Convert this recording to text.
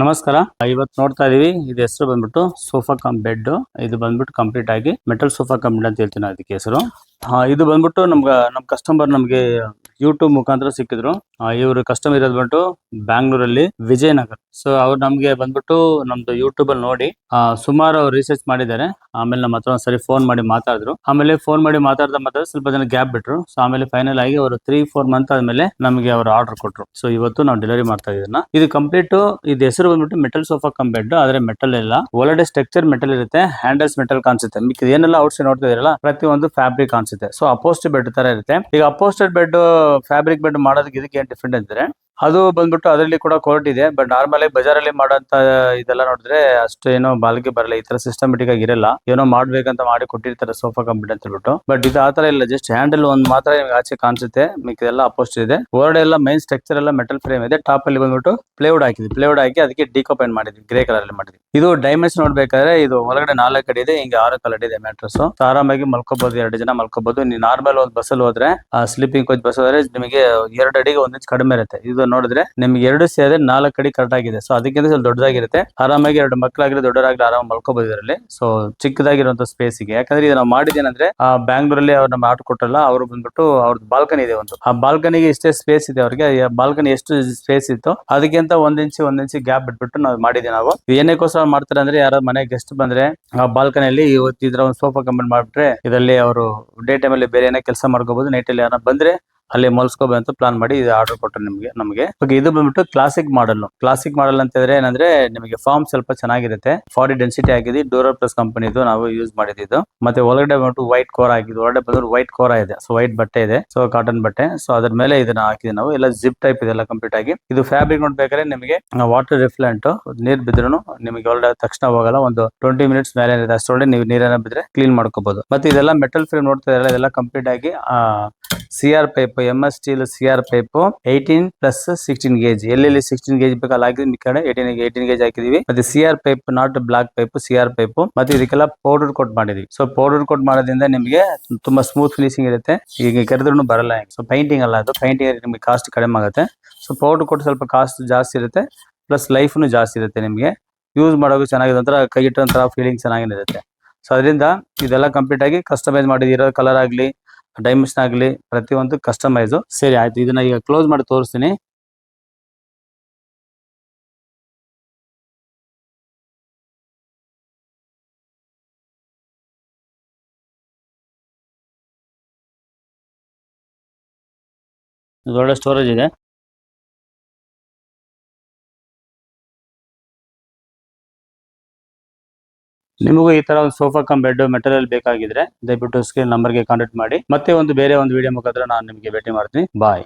ನಮಸ್ಕಾರ. ಇವತ್ತು ನೋಡ್ತಾ ಇದೀವಿ, ಇದು ಹೆಸರು ಬಂದ್ಬಿಟ್ಟು ಸೋಫಾ ಕಮ್ ಬೆಡ್. ಇದು ಬಂದ್ಬಿಟ್ಟು ಕಂಪ್ಲೀಟ್ ಆಗಿ ಮೆಟಲ್ ಸೋಫಾ ಕಮ್ ಬೆಡ್ ಅಂತ ಹೇಳ್ತೀನಿ ಅದಕ್ಕೆ ಹೆಸರು. ಇದು ಬಂದ್ಬಿಟ್ಟು ನಮ್ ಕಸ್ಟಮರ್ ನಮ್ಗೆ ಯೂಟ್ಯೂಬ್ ಮುಖಾಂತರ ಸಿಕ್ಕಿದ್ರು. ಇವರು ಕಸ್ಟಮರ್ ಇರೋದು ಬಂದ್ಬಿಟ್ಟು ಬ್ಯಾಂಗ್ಳೂರಲ್ಲಿ ವಿಜಯನಗರ. ಸೊ ಅವ್ರು ನಮ್ಗೆ ಬಂದ್ಬಿಟ್ಟು ನಮ್ದು ಯೂಟ್ಯೂಬ್ ಅಲ್ಲಿ ನೋಡಿ ಸುಮಾರು ಅವ್ರು ರಿಸರ್ಚ್ ಮಾಡಿದ್ದಾರೆ. ಆಮೇಲೆ ನಮ್ಮ ಹತ್ರ ಒಂದ್ಸರಿ ಫೋನ್ ಮಾಡಿ ಮಾತಾಡಿದ್ರು. ಆಮೇಲೆ ಫೋನ್ ಮಾಡಿ ಮಾತಾಡ್ದ ಸ್ವಲ್ಪ ಜನ ಗ್ಯಾಪ್ ಬಿಟ್ರು. ಸೊ ಆಮೇಲೆ ಫೈನಲ್ ಆಗಿ ಅವರು 3-4 ಮಂತ್ ಆದ್ಮೇಲೆ ನಮಗೆ ಅವರು ಆರ್ಡರ್ ಕೊಟ್ರು. ಸೊ ಇವತ್ತು ನಾವು ಡೆಲಿವರಿ ಮಾಡ್ತಾ ಇದೀವಿ. ಇದು ಕಂಪ್ಲೀಟ್ ಇದು ಹೆಸರು ಬಂದ್ಬಿಟ್ಟು ಮೆಟಲ್ ಸೋಫಾ ಕಮ್ ಬೆಡ್. ಆದ್ರೆ ಮೆಟಲ್ ಎಲ್ಲ ಒಳಗಡೆ ಸ್ಟ್ರಕ್ಚರ್ ಮೆಟಲ್ ಇರುತ್ತೆ, ಹ್ಯಾಂಡಲ್ಸ್ ಮೆಟಲ್ ಕಾಣಿಸುತ್ತೆ. ಮಿಕ್ಕಿದ ಏನೆಲ್ಲ ಔಟ್ ಸೈಡ್ ನೋಡ್ತಾ ಇರಲ್ಲ ಪ್ರತಿ ಒಂದು ಫ್ಯಾಬ್ರಿಕ್ ಕಾಣಿಸುತ್ತೆ. ಸೊ ಅಪೋಸ್ಟೆಡ್ ಬೆಡ್ ತರ ಇರುತ್ತೆ. ಈಗ ಅಪೋಸ್ಟೆಡ್ ಬೆಡ್ ಫ್ಯಾಬ್ರಿಕ್ ಬೆಡ್ ಮಾಡೋದಕ್ಕೆ ಇದಕ್ಕೆ ಏನ್ ಡಿಫ್ರೆಂಟ್ ಅಂದ್ರೆ, ಅದು ಬಂದ್ಬಿಟ್ಟು ಅದರಲ್ಲಿ ಕೂಡ ಕೋರ್ಟ್ ಇದೆ. ಬಟ್ ನಾರ್ಮಲ್ ಆಗಿ ಬಜಾರಲ್ಲಿ ಮಾಡೋಂತ ಇದೆಲ್ಲ ನೋಡಿದ್ರೆ ಅಷ್ಟು ಏನೋ ಬಾಳಿಕೆ ಬರಲ್ಲ. ಈ ತರ ಸಿಸ್ಟಮೆಟಿಕ್ ಆಗಿ ಇರಲ್ಲ. ಏನೋ ಮಾಡ್ಬೇಕಂತ ಮಾಡಿ ಕೊಟ್ಟಿರ್ತಾರೆ ಸೋಫಾ ಕಮ್ ಬೆಡ್ ಅಂತ ಹೇಳ್ಬಿಟ್ಟು. ಬಟ್ ಇದು ಆತರ ಇಲ್ಲ, ಜಸ್ಟ್ ಹ್ಯಾಂಡಲ್ ಒಂದ್ ಮಾತ್ರ ಆಚೆ ಕಾಣಿಸುತ್ತೆ, ಮಿಕ್ಕಿದೆಲ್ಲ ಅಪೋಸ್ಟ್ ಇದೆ. ಹೊರಗಡೆ ಎಲ್ಲ ಮೈನ್ ಸ್ಟ್ರಕ್ಚರ್ ಎಲ್ಲ ಮೆಟಲ್ ಫ್ರೇಮ್ ಇದೆ. ಟಾಪ್ ಅಲ್ಲಿ ಬಂದ್ಬಿಟ್ಟು ಪ್ಲೇವುಡ್ ಹಾಕಿದ್ವಿ. ಪ್ಲೇವುಡ್ ಹಾಕಿ ಅದಕ್ಕೆ ಡಿಕೋಪೈನ್ ಮಾಡಿದ್ವಿ, ಗ್ರೇ ಕಲರ್ ಅಲ್ಲಿ ಮಾಡಿದ್ವಿ. ಇದು ಡೈಮೆನ್ಷನ್ ನೋಡ್ಬೇಕಾದ್ರೆ ಇದು ಒಳಗಡೆ 4 ಅಡಿ ಇದೆ, ಹಿಂಗೆ 6 ಅಡಿ ಇದೆ ಮ್ಯಾಟ್ರಸ್. ಆರಾಮಾಗಿ ಮಲ್ಕೋಬಹುದು, 2 ಜನ ಮಲ್ಕೋಬಹುದು. ನೀವು ನಾರ್ಮಲ್ ಒಂದು ಬಸ್ಸಲ್ಲಿ ಹೋದ್ರೆ ಸ್ಲೀಪಿಂಗ್ ಕೋಚ್ ಬಸ್ ಹೋದ್ರೆ ನಿಮಗೆ 2 ಅಡಿಗೆ 1 ಇಂಚ್ ಕಡಿಮೆ ಇರುತ್ತೆ. ಇದು ನೋಡಿದ್ರೆ ನಿಮ್ಗೆ 2 ಸೇರಿದ್ರೆ 4 ಅಡಿ ಕರೆಕ್ಟ್ ಆಗಿದೆ. ಸೊ ಅದಕ್ಕಿಂತ ಸ್ವಲ್ಪ ದೊಡ್ಡದಾಗಿರುತ್ತೆ. ಆರಾಮಾಗಿ 2 ಮಕ್ಕಳಾಗಲಿ ದೊಡ್ಡವರಾಗ್ಲಿ ಆರಾಮ ಮಲ್ಕೋಬಹುದು ಇದರಲ್ಲಿ. ಸೊ ಚಿಕ್ಕದಾಗಿರುವಂತ ಸ್ಪೇಸ್ ಗೆ, ಯಾಕಂದ್ರೆ ಇದು ನಾವು ಮಾಡಿದೇನಂದ್ರೆ ಬ್ಯಾಂಗ್ಳೂರಲ್ಲಿ ಅವ್ರು ನಮ್ಮ ಆರ್ಡರ್ ಕೊಟ್ಟಲ್ಲ, ಅವರು ಬಂದ್ಬಿಟ್ಟು ಅವ್ರದ್ದು ಬಾಲ್ಕನಿ ಇದೆ ಒಂದು. ಆ ಬಾಲ್ಕನಿಗೆ ಇಷ್ಟೇ ಸ್ಪೇಸ್ ಇದೆ ಅವ್ರಿಗೆ. ಬಾಲ್ಕನಿ ಎಷ್ಟು ಸ್ಪೇಸ್ ಇತ್ತು ಅದಕ್ಕಿಂತ 1 ಇಂಚ್ ಗ್ಯಾಪ್ ಬಿಟ್ಬಿಟ್ಟು ನಾವು ಮಾಡಿದ್ವಿ. ನಾವು ಏನಕ್ಕೋಸ್ಕರ ಮಾಡ್ತಾರೆ ಅಂದ್ರೆ, ಯಾರೋ ಮನೆ ಗೆಸ್ಟ್ ಬಂದ್ರೆ ಆ ಬಾಲ್ಕನಿಯಲ್ಲಿ ಇವತ್ತು ಇದ್ರ ಒಂದು ಸೋಫಾ ಕಂಬೈನ್ ಮಾಡ್ಬಿಟ್ರೆ ಇದರಲ್ಲಿ ಅವರು ಡೇ ಟೈಮ್ ಅಲ್ಲಿ ಬೇರೆ ಏನೋ ಕೆಲಸ ಮಾಡ್ಕೋಬಹುದು. ನೈಟ್ ಅಲ್ಲಿ ಯಾರು ಬಂದ್ರೆ ಅಲ್ಲಿ ಮಲ್ಸ್ಕೋಬಹುದು ಅಂತ ಪ್ಲಾನ್ ಮಾಡಿ ಇದು ಆರ್ಡರ್ ಕೊಟ್ಟರು ನಮಗೆ. ಇದು ಬಂದ್ಬಿಟ್ಟು ಕ್ಲಾಸಿಕ್ ಮಾಡಲ್. ಕ್ಲಾಸಿಕ್ ಮಾಡಲ್ ಅಂತ ಹೇಳಿದ್ರೆ ಏನಂದ್ರೆ, ನಿಮಗೆ ಫಾರ್ಮ್ ಸ್ವಲ್ಪ ಚೆನ್ನಾಗಿರುತ್ತೆ, 40 ಡೆನ್ಸಿಟಿ ಆಗಿದೆ. ಡೋರರ್ ಪ್ಲಸ್ ಕಂಪನಿದು ನಾವು ಯೂಸ್ ಮಾಡಿದ್ದು. ಮತ್ತೆ ಒಳಗಡೆ ಬಂದ್ಬಿಟ್ಟು ವೈಟ್ ಕೋರ್ ಆಗಿದೆ. ಒಳಗಡೆ ಬಂದ್ರೆ ವೈಟ್ ಕೋರ ಇದೆ. ಸೊ ವೈಟ್ ಬಟ್ಟೆ ಇದೆ, ಸೊ ಕಾಟನ್ ಬಟ್ಟೆ. ಸೊ ಅದ್ರ ಮೇಲೆ ಇದನ್ನ ಹಾಕಿದ್ವಿ ನಾವು. ಎಲ್ಲ ಜಿಪ್ ಟೈಪ್ ಇದೆಲ್ಲ ಕಂಪ್ಲೀಟ್ ಆಗಿ. ಇದು ಫ್ಯಾಬ್ರಿಕ್ ನೋಡ್ಬೇಕಾದ್ರೆ ನಿಮಗೆ ವಾಟರ್ ರಿಫ್ಲೆಂಟ್, ನೀರ್ ಬಿದ್ರು ನಿಮಗೆ ಒಳ್ಳೆ ತಕ್ಷಣ ಹೋಗಲ್ಲ. ಒಂದು 20 ಮಿನಿಟ್ಸ್ ಮೇಲೆ ಇರುತ್ತೆ, ಅಷ್ಟೊಳಗೆ ನೀವು ನೀರನ್ನ ಬಿದ್ರೆ ಕ್ಲೀನ್ ಮಾಡ್ಕೋಬಹುದು. ಮತ್ತೆ ಇದೆಲ್ಲ ಮೆಟಲ್ ಫ್ರೇಮ್ ನೋಡ್ತಾ ಇರಲ್ಲ, ಇದೆಲ್ಲ ಕಂಪ್ಲೀಟ್ ಆಗಿ CR pipe, MS steel CR pipe 18+16 gauge. ಎಲ್ಲೆಲ್ಲಿ 16 ಗೇಜ್ ಬೇಕಲ್ಲ ಹಾಕಿದ್ವಿ, ಈ ಕಡೆ 18 ಗೇಜ್ ಹಾಕಿದೀವಿ. ಮತ್ತೆ CR pipe, not block pipe, CR pipe. ಮತ್ತೆ ಇದಕ್ಕೆಲ್ಲ ಪೌಡರ್ ಕೋಟ್ ಮಾಡಿದ್ವಿ. ಸೊ ಪೌಡರ್ ಕೋಟ್ ಮಾಡೋದ್ರಿಂದ ನಿಮಗೆ ತುಂಬಾ ಸ್ಮೂತ್ ಫಿನಿಶಿಂಗ್ ಇರುತ್ತೆ. ಈಗ ಕೆರೆದ್ರೂ ಬರಲ್ಲ. ಸೊ ಪೈಂಟಿಂಗ್ ಅಲ್ಲ, ಅದು ಪೈಂಟಿಂಗ್ ನಿಮಗೆ ಕಾಸ್ಟ್ ಕಡಿಮೆ ಆಗುತ್ತೆ. ಸೊ ಪೌಡರ್ ಕೋಟ್ ಸ್ವಲ್ಪ ಕಾಸ್ಟ್ ಜಾಸ್ತಿ ಇರುತ್ತೆ, ಪ್ಲಸ್ ಲೈಫ್ನು ಜಾಸ್ತಿ ಇರುತ್ತೆ. ನಿಮಗೆ ಯೂಸ್ ಮಾಡೋದು ಚೆನ್ನಾಗಿದೆ, ಒಂಥರ ಕೈ ಇಟ್ಟಂತರ ಫೀಲಿಂಗ್ ಚೆನ್ನಾಗಿರುತ್ತೆ. ಸೊ ಅದರಿಂದ ಇದೆಲ್ಲ ಕಂಪ್ಲೀಟ್ ಆಗಿ ಕಸ್ಟಮೈಸ್ ಮಾಡಿದಿರೋ ಕಲರ್ ಆಗ್ಲಿ, ಡೈಮೆನ್ಷನ್ ಆಗ್ಲಿ, ಪ್ರತಿಯೊಂದು ಕಸ್ಟಮೈಸ್. ಸರಿ ಆಯ್ತು, ಇದನ್ನ ಈಗ ಕ್ಲೋಸ್ ಮಾಡಿ ತೋರಿಸ್ತೀನಿ. ಒಳ್ಳೆ ಸ್ಟೋರೇಜ್ ಇದೆ. ನಿಮಗೂ ಈ ತರ ಒಂದು ಸೋಫಾ ಕಮ್ ಬೆಡ್ ಮೆಟೀರಿಯಲ್ ಬೇಕಾಗಿದ್ರೆ ದಯವಿಟ್ಟು ಸ್ಕ್ರೀನ್ ನಂಬರ್ಗೆ ಕಾಂಟ್ಯಾಕ್ಟ್ ಮಾಡಿ. ಮತ್ತೆ ಬೇರೆ ಒಂದು ವಿಡಿಯೋ ಮುಖಾಂತರ ನಾನು ನಿಮಗೆ ಭೇಟಿ ಮಾಡ್ತೀನಿ. ಬಾಯ್.